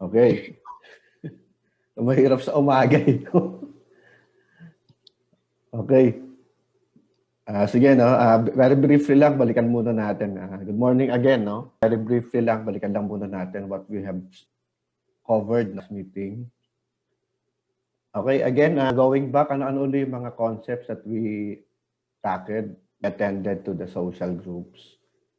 Okay. Mahirap sa umaga ito. Okay. Sige, no? Very briefly lang, balikan muna natin. Good morning again, no? Very briefly lang, balikan lang muna natin what we have covered na meeting. Okay, again, going back, ano ulit yung mga concepts that we tackled, attended to the social groups.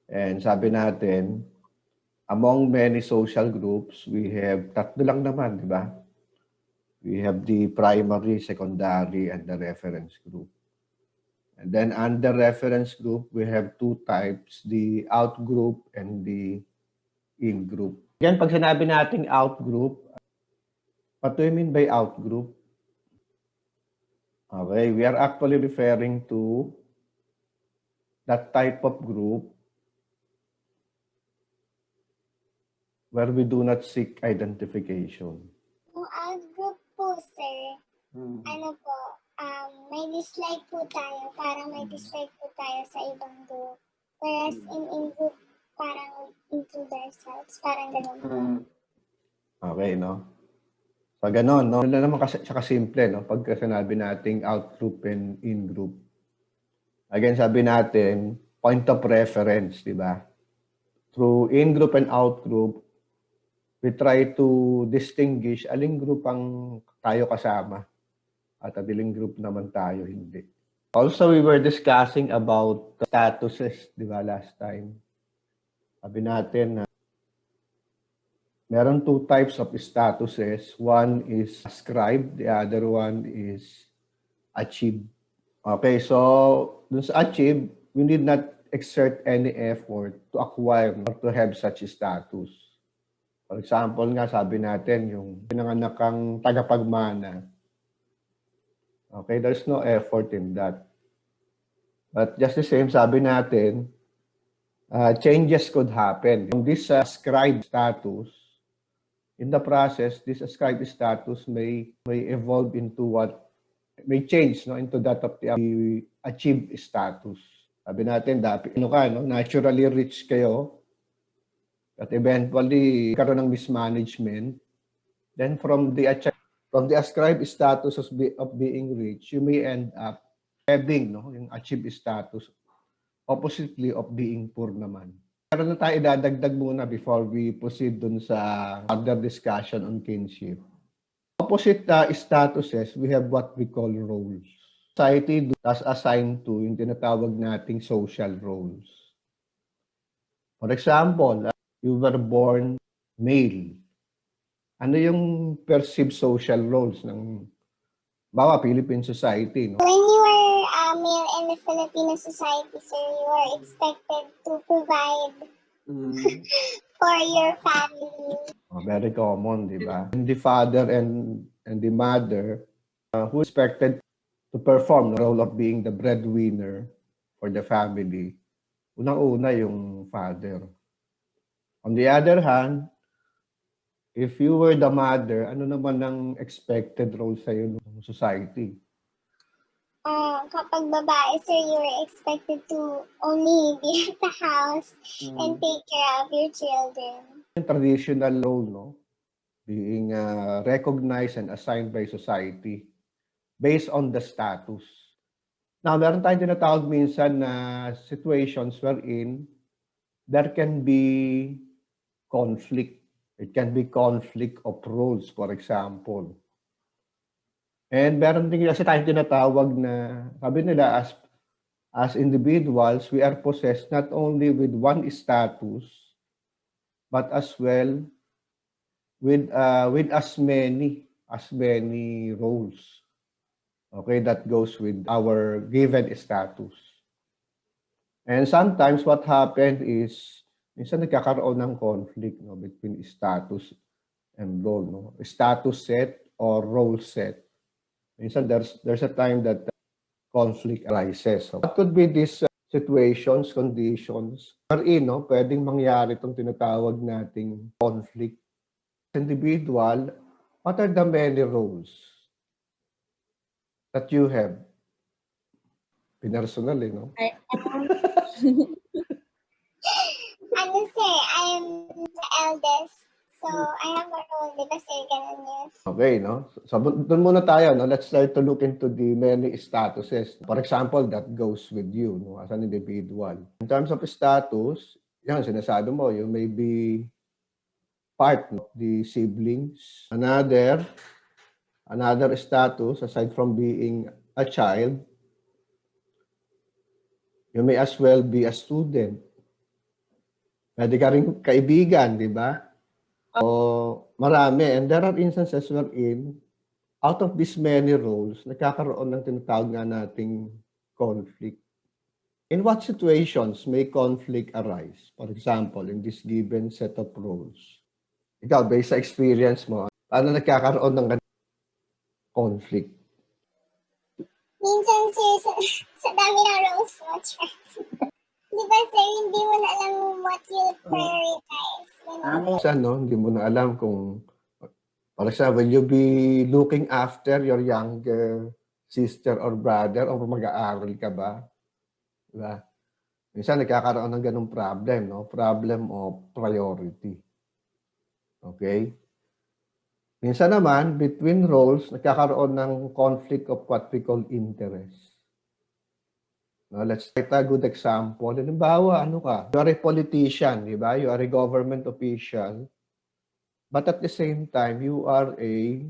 And sabi natin, among many social groups, we have tatlo lang naman, di ba? We have the primary, secondary, and the reference group. And then under reference group, we have two types, the out group and the in group. Again, pag sinabi nating out group, what do you mean by out group? Okay, we are actually referring to that type of group where we do not seek identification. Yung out group po, sir, ano po, may dislike po tayo, parang may dislike po tayo sa ibang group. Whereas in group, parang include ourselves, parang gano'n po. Okay, no? So, ganon, no? Ano naman kasi, tsaka simple, no? Pagka sinabi nating out group and in group. Again, sabi natin, point of reference, di ba? Through in group and out group, we try to distinguish aling group ang tayo kasama at aling group naman tayo hindi. Also, we were discussing about statuses, di ba, last time. Sabi natin na meron two types of statuses. One is ascribed, the other one is achieved. Okay, so dun sa achieve, we need not exert any effort to acquire or to have such status. For example nga, sabi natin, yung pinanganak kang tagapagmana. Okay, there's no effort in that. But just the same, sabi natin, changes could happen. This ascribed status, in the process, this ascribed status may evolve into what, may change no, into that of the achieved status. Sabi natin, naturally rich kayo, but eventually, karoon ng mismanagement. Then from the ascribed status of being rich, you may end up having yung achieved status oppositely of being poor naman. Pero na tayo idadagdag muna before we proceed dun sa further discussion on kinship. Opposite statuses, we have what we call roles. Society does assign to yung tinatawag nating social roles. For example, you were born male. Ano yung perceived social roles ng Philippine society? No? When you are male in the Filipino society, sir, you are expected to provide for your family. Very common, di ba? And the father and the mother who expected to perform the role of being the breadwinner for the family. Unang-una yung father. On the other hand, if you were the mother, ano naman ang expected role sa'yo ng society? Kapag babae, sir, you are expected to only be at the house and take care of your children. Yung traditional role, no? Being recognized and assigned by society based on the status. Now, meron tayong tinatawag minsan na situations wherein there can be conflict. It can be conflict of roles, for example. And meron din kasi tayong tinatawag na, sabi nila, as individuals, we are possessed not only with one status, but as well with as many roles. Okay, that goes with our given status. And sometimes what happened is, minsan nagkakaroon ng conflict between status and role. No? Status set or role set. Minsan there's a time that conflict arises. So, what could be these situations, conditions, wherein pwedeng mangyari itong tinatawag nating conflict. Individual, what are the many roles that you have? Personal, no? Ano, sir, I am the eldest. So, I have a role, di ba sir, ganun yun. Okay, no? So, doon muna tayo, no? Let's try to look into the many statuses. For example, that goes with you, no? As an individual. In terms of status, yan, sinasabi mo, you may be part of the siblings. Another status, aside from being a child, you may as well be a student. Pwede ka rin kaibigan, di ba? O marami. And there are instances wherein, out of these many roles, nagkakaroon ng tinatawag nga nating conflict. In what situations may conflict arise? For example, in this given set of roles. Ikaw, based sa experience mo, paano nagkakaroon ng conflict? Minsan sir, sa dami ng roles mo, di ba sir, hindi mo na alam what you prioritize. Minsan, no, hindi mo na alam kung, for example, will you be looking after your younger sister or brother o mag-aaral ka ba? Diba? Minsan nagkakaroon ng ganung problem, no? Problem of priority. Okay? Minsan naman, between roles, nagkakaroon ng conflict of what we call interest. No, let's take a good example. Halimbawa, ano ka? You are a politician, di ba? You are a government official. But at the same time, you are a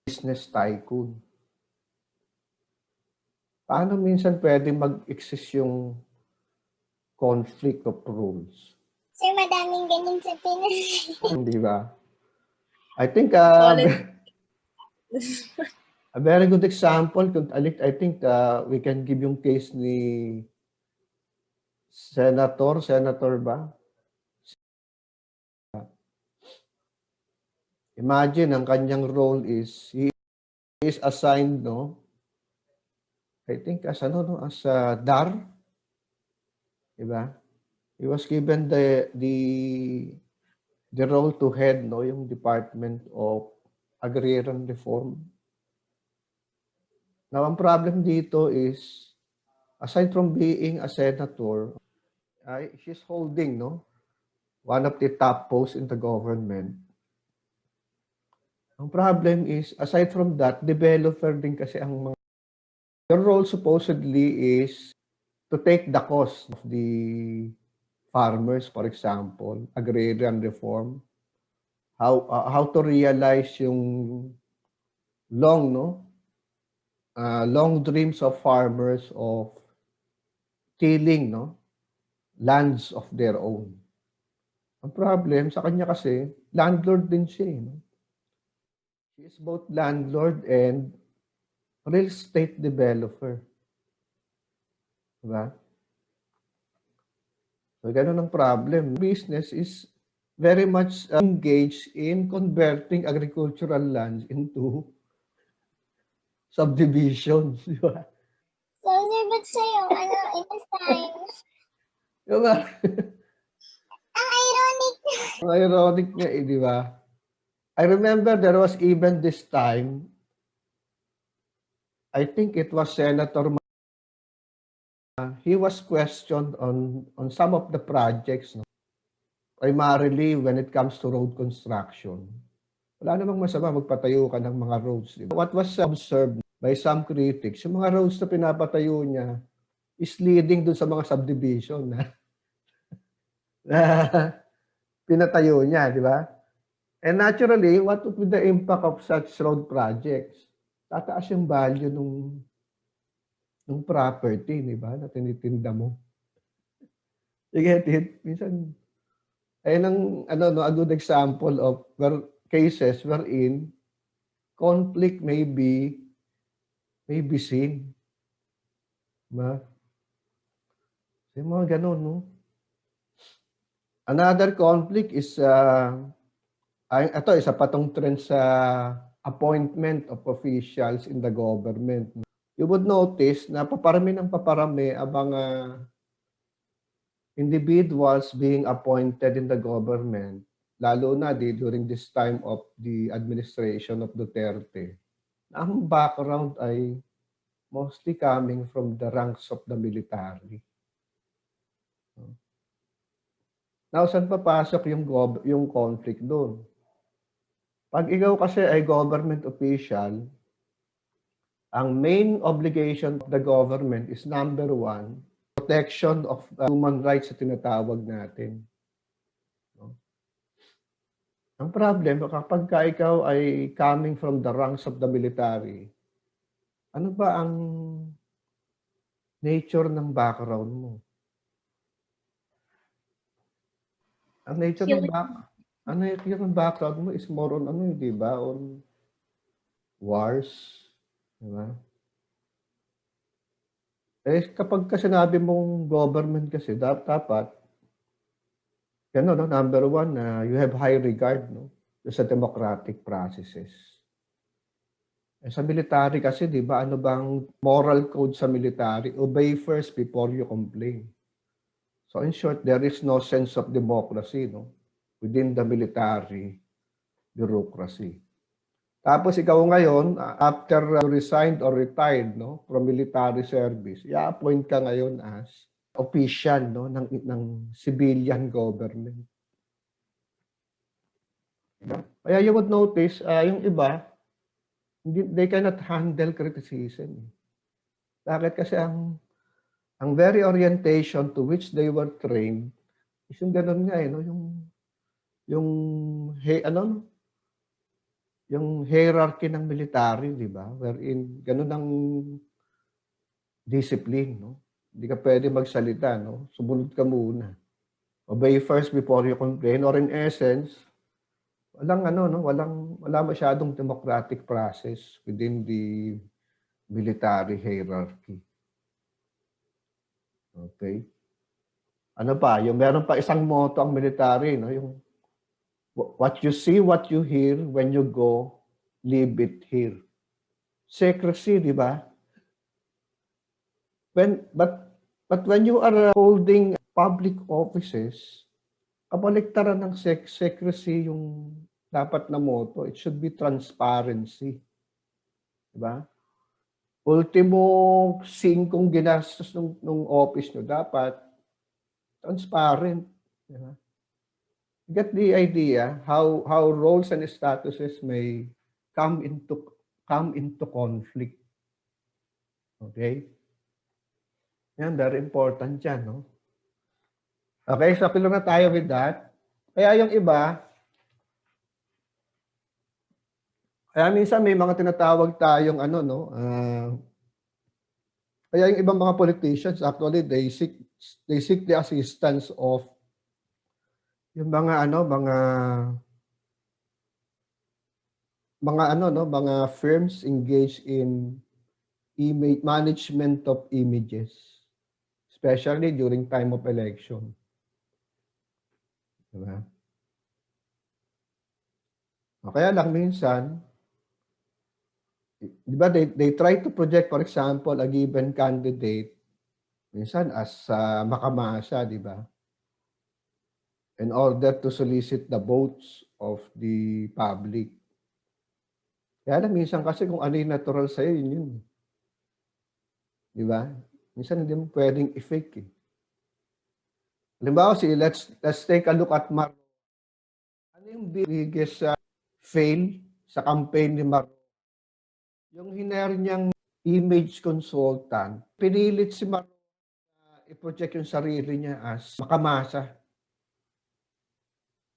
business tycoon. Paano minsan pwede mag-exist yung conflict of roles? Sir, madaming ganyan sa Pinas. Di ba? I think a very good example, I think we can give yung case ni Senator ba? Imagine, ang kanyang role is, he is assigned, no? I think as a DAR, diba? He was given the role to head, no, yung Department of Agrarian Reform. Now, ang problem dito is, aside from being a senator, she's holding, no, one of the top posts in the government. Ang problem is, aside from that, developer din kasi ang mga. Your role supposedly is to take the cost of the farmers, for example, agrarian reform, how to realize yung long dreams of farmers of tilling, no, lands of their own. Ang problem sa kanya kasi, landlord din siya, no? He is both landlord and real estate developer. Diba? So, ganun ang problem. Business is very much engaged in converting agricultural lands into subdivisions. Diba? So, sir, ba't siya yung in-assign? Diba? Ang ironic. Ang ironic nga di ba? I remember there was even this time, I think it was Senator he was questioned on some of the projects, no? Primarily when it comes to road construction. Wala namang masama magpatayo ka ng mga roads. Diba? What was observed by some critics, yung mga roads na pinapatayo niya is leading dun sa mga subdivision na, na pinatayo niya, di ba? And naturally, what would be the impact of such road projects? Tataas yung value nung property, di ba, na tinitinda mo. You get it? Minsan, ayun ang a good example of cases wherein conflict may be seen. Diba? Yung mga ganun, no? Another conflict is, ito, isa pa tong trend sa appointment of officials in the government. You would notice na paparami ng paparami ang mga individuals being appointed in the government, lalo na during this time of the administration of Duterte. Ang background ay mostly coming from the ranks of the military. Now, saan papasok yung conflict doon? Pag ikaw kasi ay government official, ang main obligation of the government is number one, protection of human rights na tinatawag natin. No? Ang problem, kapag ka ikaw ay coming from the ranks of the military, ano ba ang nature ng background mo? Ang nature ng background mo is more on ano, di ba? On wars, di ba? Eh, kapag ka sinabi mong government kasi, dapat, no, number one, you have high regard, no, sa democratic processes. Eh, sa military kasi, di ba, ano bang moral code sa military? Obey first before you complain. So in short, there is no sense of democracy, no, within the military bureaucracy. Tapos ikaw ngayon, after you resigned or retired, no, from military service, i-appoint ka ngayon as official, no, ng civilian government. Kaya you would notice, yung iba, they cannot handle criticism. Bakit? Kasi ang very orientation to which they were trained is yung ganun nga, no, yung hierarchy ng military, di ba? Wherein ganun ang discipline, no? Hindi ka pwede magsalita, no? Sumunod ka muna. Obey first before you complain, or in essence, wala masyadong democratic process within the military hierarchy. Okay? Ano pa? Yung meron pa isang motto ang military, no? Yung what you see, what you hear, when you go, leave it here. Secrecy, di ba? But when you are holding public offices, kabaliktaran ng secrecy yung dapat na motto. It should be transparency. Diba? Ultimo 5 ginastos nung office nyo, dapat transparent. Diba? Get the idea how roles and statuses may come into conflict. Okay? Yan, very important yan, no? Okay, so clear na tayo with that. Kaya yung iba, kaya minsan may mga tinatawag tayong ano, no? Kaya yung ibang mga politicians, actually, they seek the assistance of yung mga firms engaged in image management of images, especially during time of election. Diba? Kaya lang minsan, di ba, they try to project, for example, a given candidate, minsan as makamasa, di ba? In order to solicit the votes of the public. Kaya lang minsan kasi kung ano yung natural sa'yo, yun. Di ba? Minsan hindi mo pwedeng i-fake eh. Halimbawa, let's take a look at Mar. Ano yung biggest fail sa campaign ni Mar? Yung hiner niyang image consultant, pinilit si Mar i-project yung sarili niya as makamasa.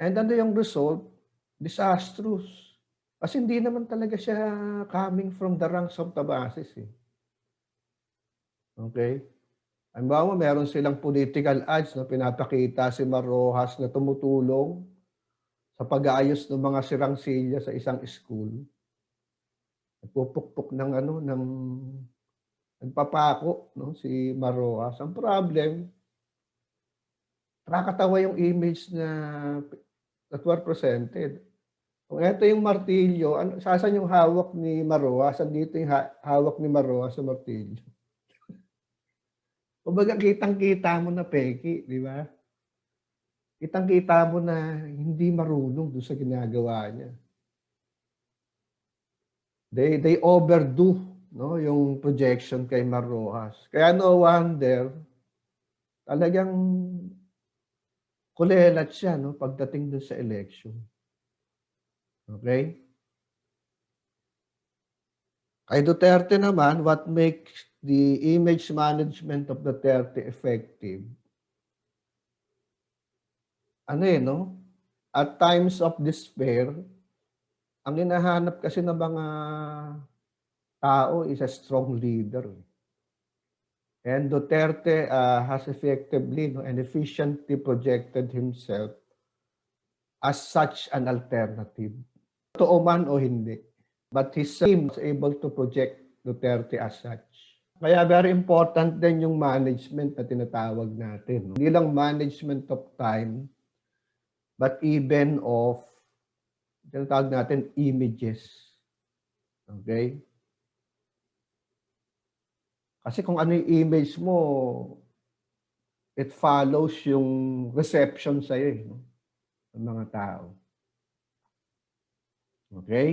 And ano yung result? Disastrous. Kasi hindi naman talaga siya coming from the ranks of the masses eh. Okay? Halimbawa, meron silang political ads na pinapakita si Mar Rojas na tumutulong sa pag-aayos ng mga sirang silya sa isang school. Nagpupukpok ng nagpapako, no, si Mar Rojas. Ang problem, nakakatawa yung image that were presented. Kung ito yung martilyo, saan yung hawak ni Mar Rojas? Dito yung hawak ni Mar Rojas sa martilyo. Kumbaga, kitang-kita mo na peki, di ba? Kitang-kita mo na hindi marunong doon sa ginagawa niya. They overdo, no, yung projection kay Mar Rojas. Kaya no wonder, talagang kulelat siya, no, pagdating doon sa election. Okay? Kay Duterte naman, what makes the image management of Duterte effective? Ano eh, no? At times of despair, ang hinahanap kasi ng mga tao is a strong leader. And Duterte has effectively and efficiently projected himself as such an alternative. Totoo man o hindi. But his team was able to project Duterte as such. Kaya very important din yung management na tinatawag natin. Hindi lang management of time, but even of, tinatawag natin, images. Okay? Kasi kung ano yung image mo, it follows yung reception sa'yo ng mga tao. Okay?